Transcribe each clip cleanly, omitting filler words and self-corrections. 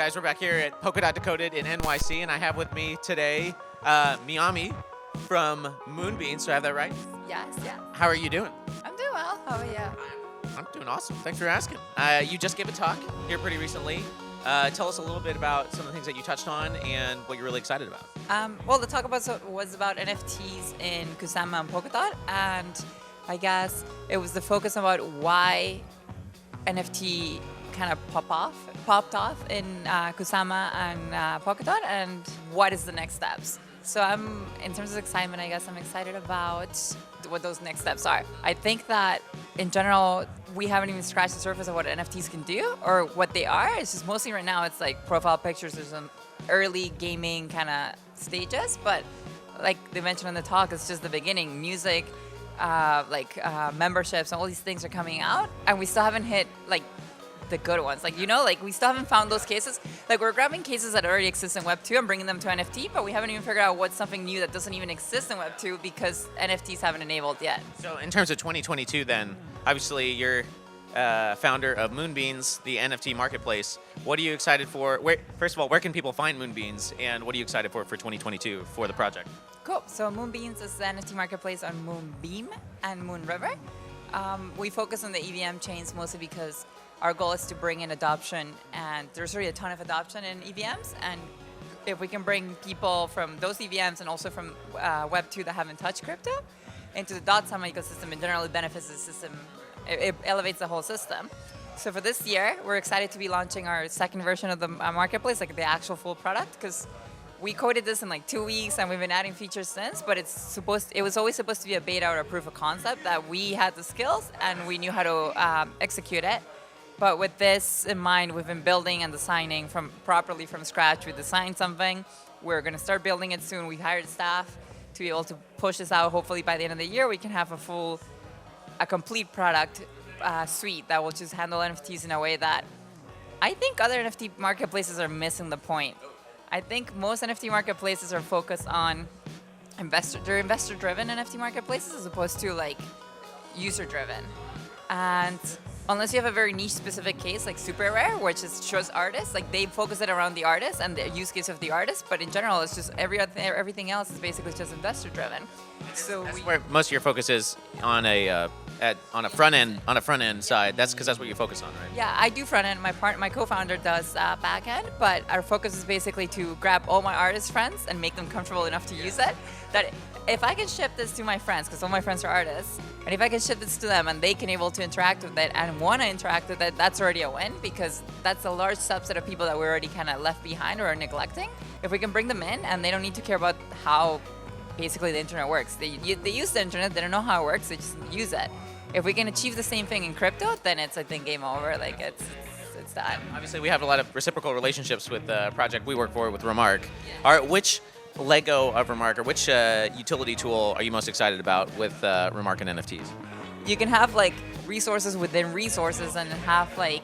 guys, we're back here at Polkadot Decoded in NYC, and I have with me today Miami from Moonbeans. Do I have that right? Yes, yeah. How are you doing? I'm doing well. How are you? I'm doing awesome. Thanks for asking. You just gave a talk here pretty recently. Tell us a little bit about some of the things that you touched on and what you're really excited about. Well, the talk was about NFTs in Kusama and Polkadot, and I guess it was the focus about why NFT kind of popped off in Kusama and Polkadot, and what is the next steps. So in terms of excitement, I guess I'm excited about what those next steps are. I think that in general, we haven't even scratched the surface of what NFTs can do or what they are. It's just mostly right now, it's like profile pictures. There's some early gaming kind of stages, but like they mentioned in the talk, it's just the beginning. Music, memberships, and all these things are coming out, and we still haven't hit like the good ones. We still haven't found those cases. Like, we're grabbing cases that already exist in Web 2 and bringing them to NFT, but we haven't even figured out what's something new that doesn't even exist in Web 2 because NFTs haven't enabled yet. So in terms of 2022 then, obviously you're founder of Moonbeans, the NFT marketplace. What are you excited for? First of all, where can people find Moonbeans, and what are you excited for 2022 for the project? Cool. So Moonbeans is the NFT marketplace on Moonbeam and Moonriver. We focus on the EVM chains mostly because our goal is to bring in adoption, and there's already a ton of adoption in EVMs, and if we can bring people from those EVMs and also from Web 2 that haven't touched crypto into the kusama ecosystem, it generally benefits the system. It elevates the whole system. So for this year, we're excited to be launching our second version of the marketplace, like the actual full product, because we coded this in like 2 weeks, and we've been adding features since, but it was always supposed to be a beta or a proof of concept that we had the skills and we knew how to execute it. But with this in mind, we've been building and designing properly from scratch. We designed something. We're going to start building it soon. We've hired staff to be able to push this out. Hopefully by the end of the year, we can have a complete product suite that will just handle NFTs in a way that I think other NFT marketplaces are missing the point. I think most NFT marketplaces are focused on investor-driven NFT marketplaces as opposed to like user-driven. And unless you have a very niche specific case like Super Rare, which is shows artists, like they focus it around the artist and the use case of the artist, but in general, it's just everything else is basically just investor driven. So that's where most of your focus is on a front end side. That's because that's what you focus on, right? Yeah, I do front end. My co-founder does back end, but our focus is basically to grab all my artist friends and make them comfortable enough to use it. That if I can ship this to my friends, because all my friends are artists, and if I can ship this to them and they can able to interact with it and want to interact with it, that's already a win, because that's a large subset of people that we're already kind of left behind or are neglecting. If we can bring them in and they don't need to care about how basically the internet works. They use the internet, they don't know how it works, they just use it. If we can achieve the same thing in crypto, then it's, I think, game over. Like, it's done. Obviously, we have a lot of reciprocal relationships with the project we work for with RMRK. Yeah. Which Lego of RMRK, or which utility tool are you most excited about with RMRK and NFTs? You can have like resources within resources, and have like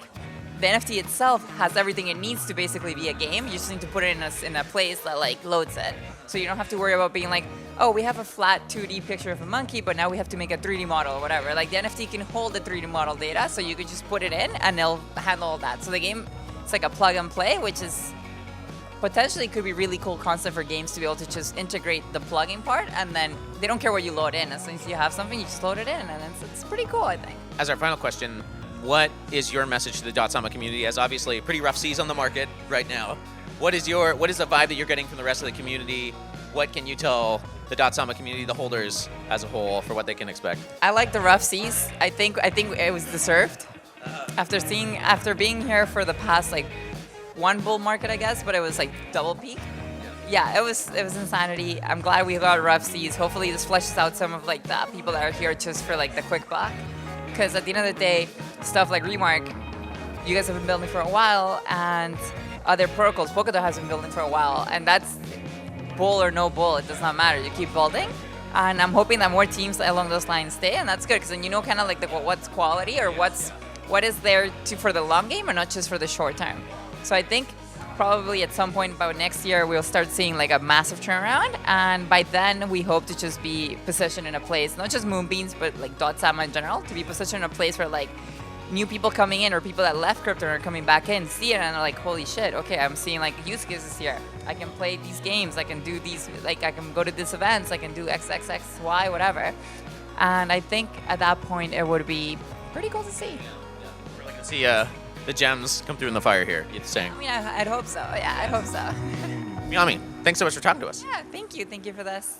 the NFT itself has everything it needs to basically be a game. You just need to put it in a place that like loads it. So you don't have to worry about being like, oh, we have a flat 2D picture of a monkey, but now we have to make a 3D model or whatever. Like, the NFT can hold the 3D model data, so you could just put it in and they'll handle all that. So the game, it's like a plug and play, which is potentially could be really cool concept for games to be able to just integrate the plugging part, and then they don't care what you load in. As soon as you have something, you just load it in, and it's pretty cool, I think. As our final question, what is your message to the kusama community? As obviously a pretty rough seas on the market right now, what is the vibe that you're getting from the rest of the community? What can you tell the kusama community, the holders as a whole, for what they can expect? I like the rough seas. I think it was deserved. After being here for the past like one bull market, I guess, but it was like double peak. Yeah, it was insanity. I'm glad we got rough seas. Hopefully this fleshes out some of like the people that are here just for like the quick buck. Because at the end of the day, stuff like Remark, you guys have been building for a while, and other protocols, Polkadot has been building for a while, and that's bull or no bull, it does not matter. You keep building, and I'm hoping that more teams along those lines stay, and that's good, because then you know kind of like what's quality or what is there for the long game, and not just for the short term. So I think probably at some point about next year, we'll start seeing like a massive turnaround, and by then we hope to just be positioned in a place, not just Moonbeans, but like kusama in general, to be positioned in a place where like new people coming in or people that left crypto are coming back in, see it and are like, holy shit, okay, I'm seeing like use cases here. I can play these games, I can do these, like I can go to these events, I can do XXXY, whatever. And I think at that point it would be pretty cool to see. We're like to see the gems come through in the fire here, you're saying. I mean, I'd hope so. Yeah, I hope so. Yami, thanks so much for talking to us. Yeah, thank you. Thank you for this.